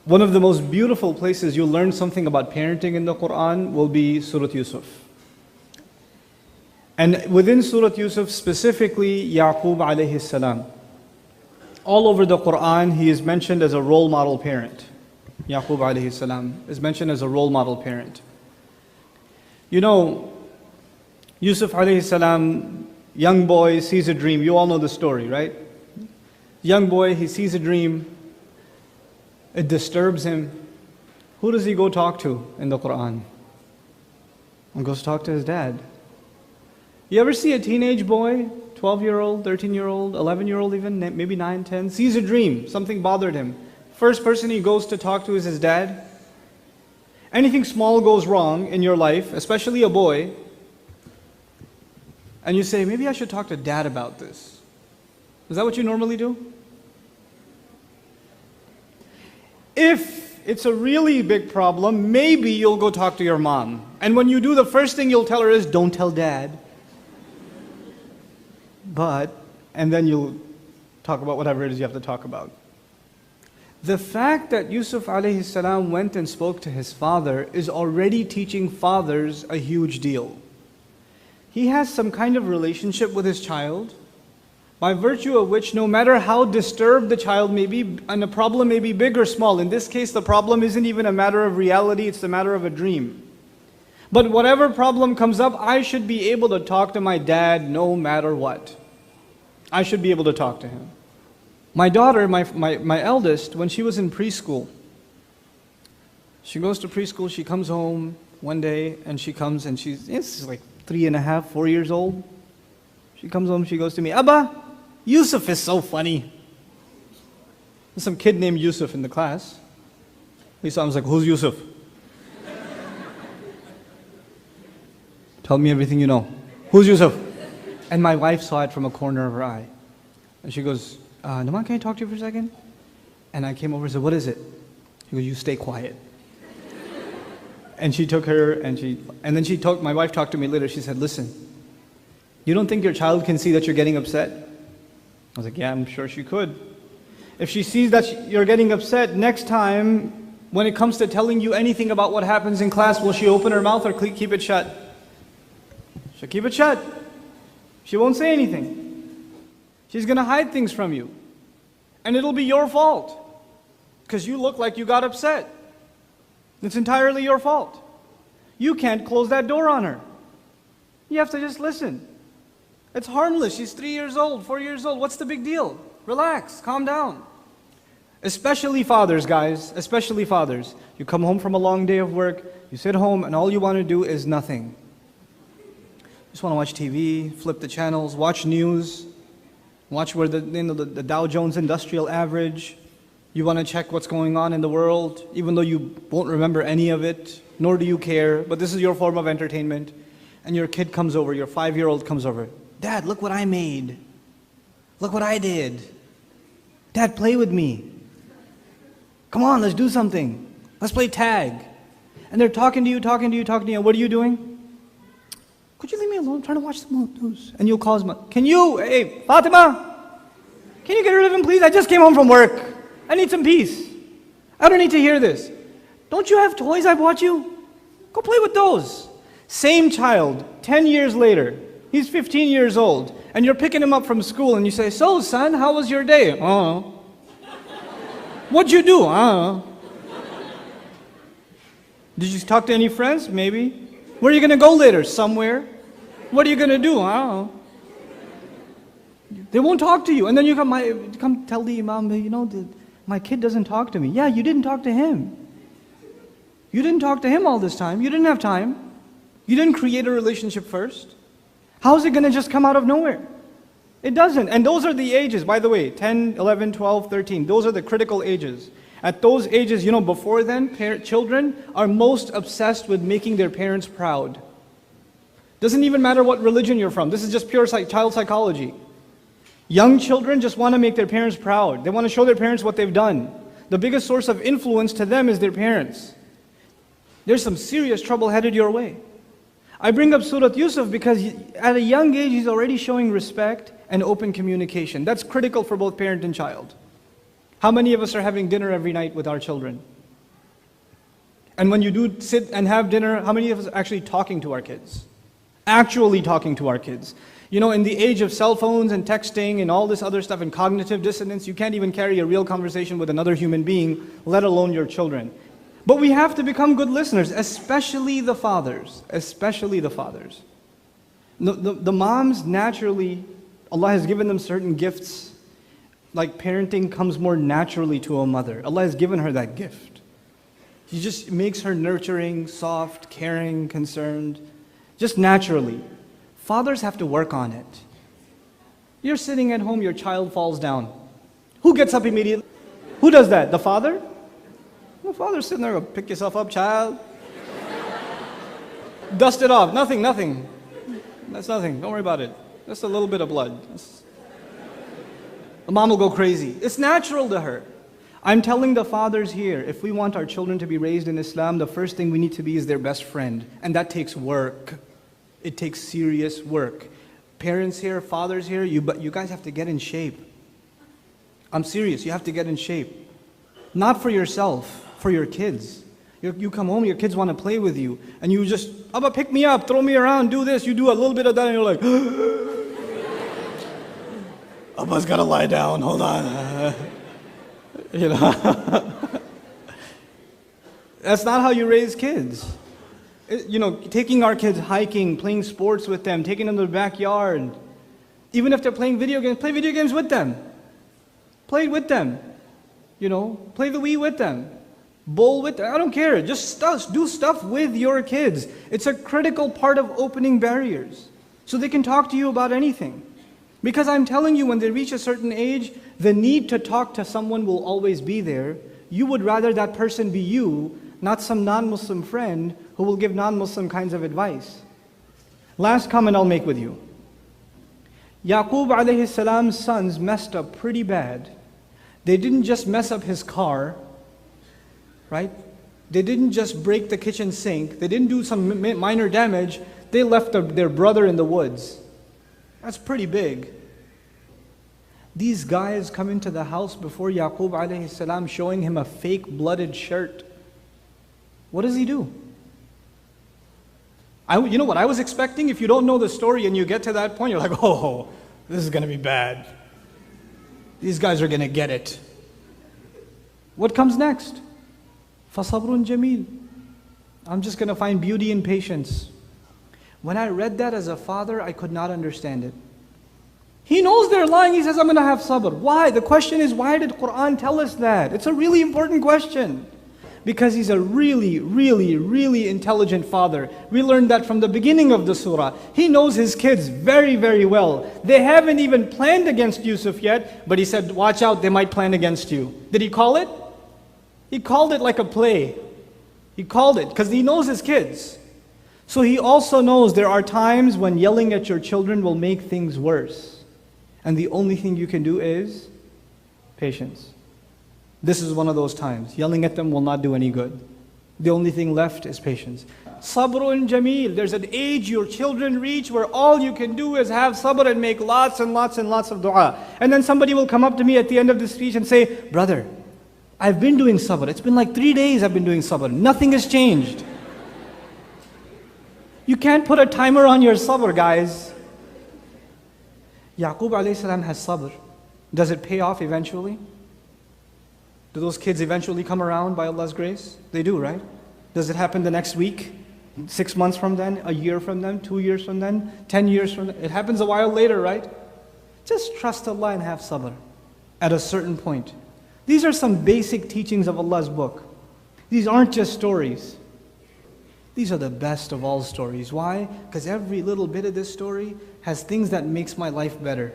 One of the most beautiful places you'll learn something about parenting in the Qur'an will be Surah Yusuf. And within Surah Yusuf, specifically Yaqub alayhi salam. All over the Qur'an, he is mentioned as a role model parent. Yaqub alayhi salam is mentioned as a role model parent. You know, Yusuf alayhi salam, young boy sees a dream. You all know the story, right? Young boy, he sees a dream. It disturbs him. Who does he go talk to in the Qur'an? He goes talk to his dad. You ever see a teenage boy, 12-year-old, 13-year-old, 11-year-old even, maybe 9, 10, sees a dream, something bothered him. First person he goes to talk to is his dad. Anything small goes wrong in your life, especially a boy, and you say, maybe I should talk to dad about this. Is that what you normally do? If it's a really big problem, maybe you'll go talk to your mom. And when you do, the first thing you'll tell her is, don't tell dad. And then you'll talk about whatever it is you have to talk about. The fact that Yusuf alayhi salam went and spoke to his father is already teaching fathers a huge deal. He has some kind of relationship with his child, by virtue of which no matter how disturbed the child may be, and the problem may be big or small, in this case the problem isn't even a matter of reality, it's a matter of a dream. But whatever problem comes up, I should be able to talk to my dad no matter what. I should be able to talk to him. My daughter, my eldest, when she was in preschool, she goes to preschool, she comes home one day, and she's like 3.5, 4 years old. She comes home, she goes to me, Abba, Yusuf is so funny. There's some kid named Yusuf in the class. I was like, who's Yusuf? Tell me everything you know. Who's Yusuf? And my wife saw it from a corner of her eye. And she goes, Naman, can I talk to you for a second? And I came over and said, what is it? She goes, you stay quiet. And she took her, and then my wife talked to me later. She said, listen, you don't think your child can see that you're getting upset? I was like, yeah, I'm sure she could. If she sees that you're getting upset, next time, when it comes to telling you anything about what happens in class, will she open her mouth or keep it shut? She'll keep it shut. She won't say anything. She's going to hide things from you. And it'll be your fault. Because you look like you got upset. It's entirely your fault. You can't close that door on her. You have to just listen. It's harmless. She's 3 years old, 4 years old. What's the big deal? Relax, calm down. Especially fathers, guys, especially fathers. You come home from a long day of work, you sit home and all you want to do is nothing. You just want to watch TV, flip the channels, watch news, watch where the Dow Jones Industrial Average. You want to check what's going on in the world, even though you won't remember any of it, nor do you care, but this is your form of entertainment. And your kid comes over, your 5-year-old comes over. Dad, look what I made. Look what I did. Dad, play with me. Come on, let's do something. Let's play tag. And they're talking to you. What are you doing? Could you leave me alone? I'm trying to watch the news. And you'll call his mom. Hey, Fatima, can you get rid of him, please? I just came home from work. I need some peace. I don't need to hear this. Don't you have toys I bought you? Go play with those. Same child, 10 years later, he's 15 years old, and you're picking him up from school and you say, so son, how was your day? What'd you do? Did you talk to any friends? Maybe. Where are you going to go later? Somewhere. What are you going to do? I don't know. They won't talk to you. And then you come tell the imam, my kid doesn't talk to me. Yeah, you didn't talk to him. You didn't talk to him all this time. You didn't have time. You didn't create a relationship first. How is it going to just come out of nowhere? It doesn't. And those are the ages, by the way, 10, 11, 12, 13. Those are the critical ages. At those ages, before then, children are most obsessed with making their parents proud. Doesn't even matter what religion you're from. This is just pure child psychology. Young children just want to make their parents proud. They want to show their parents what they've done. The biggest source of influence to them is their parents. There's some serious trouble headed your way. I bring up Surah Yusuf because at a young age, he's already showing respect and open communication. That's critical for both parent and child. How many of us are having dinner every night with our children? And when you do sit and have dinner, how many of us are actually talking to our kids? Actually talking to our kids. You know, in the age of cell phones and texting and all this other stuff and cognitive dissonance, you can't even carry a real conversation with another human being, let alone your children. But we have to become good listeners, especially the fathers. Especially the fathers. The moms, naturally, Allah has given them certain gifts. Like parenting comes more naturally to a mother. Allah has given her that gift. He just makes her nurturing, soft, caring, concerned, just naturally. Fathers have to work on it. You're sitting at home, your child falls down. Who gets up immediately? Who does that? The father? The father's sitting there, pick yourself up, child. Dust it off. Nothing. That's nothing. Don't worry about it. Just a little bit of blood. The mom will go crazy. It's natural to her. I'm telling the fathers here, if we want our children to be raised in Islam, the first thing we need to be is their best friend. And that takes work. It takes serious work. Parents here, fathers here, you guys have to get in shape. I'm serious, you have to get in shape. Not for yourself, for your kids. You come home, your kids want to play with you, and you just, Abba, pick me up, throw me around, do this, you do a little bit of that, and you're like, Abba's got to lie down, hold on. You know, that's not how you raise kids. You know, taking our kids hiking, playing sports with them, taking them to the backyard. Even if they're playing video games, play video games with them. Play with them. You know, play the Wii with them. Bowl with them. I don't care. Just do stuff with your kids. It's a critical part of opening barriers. So they can talk to you about anything. Because I'm telling you, when they reach a certain age, the need to talk to someone will always be there. You would rather that person be you, not some non-Muslim friend who will give non-Muslim kinds of advice. Last comment I'll make with you. Yaqub alayhi salam's sons messed up pretty bad. They didn't just mess up his car, right? They didn't just break the kitchen sink. They didn't do some minor damage. They left their brother in the woods. That's pretty big. These guys come into the house before Yaqub alayhi salam, showing him a fake blooded shirt. What does he do? You know what I was expecting? If you don't know the story and you get to that point, you're like, oh, this is going to be bad. These guys are going to get it. What comes next? فَصَبْرٌ جَمِيلٌ. I'm just going to find beauty in patience. When I read that as a father, I could not understand it. He knows they're lying. He says, I'm going to have sabr. Why? The question is, why did Qur'an tell us that? It's a really important question. Because he's a really, really, really intelligent father. We learned that from the beginning of the surah. He knows his kids very, very well. They haven't even planned against Yusuf yet, but he said, watch out, they might plan against you. Did he call it? He called it like a play. He called it because he knows his kids. So he also knows there are times when yelling at your children will make things worse. And the only thing you can do is patience. This is one of those times. Yelling at them will not do any good. The only thing left is patience. Sabrun jameel. There's an age your children reach where all you can do is have sabr and make lots and lots and lots of dua. And then somebody will come up to me at the end of the speech and say, brother, I've been doing sabr. It's been like 3 days I've been doing sabr. Nothing has changed. You can't put a timer on your sabr, guys. Yaqub alayhi salam has sabr. Does it pay off eventually? Do those kids eventually come around by Allah's grace? They do, right? Does it happen the next week? 6 months from then? A year from then? 2 years from then? 10 years from then? It happens a while later, right? Just trust Allah and have sabr at a certain point. These are some basic teachings of Allah's book. These aren't just stories. These are the best of all stories. Why? Because every little bit of this story has things that makes my life better.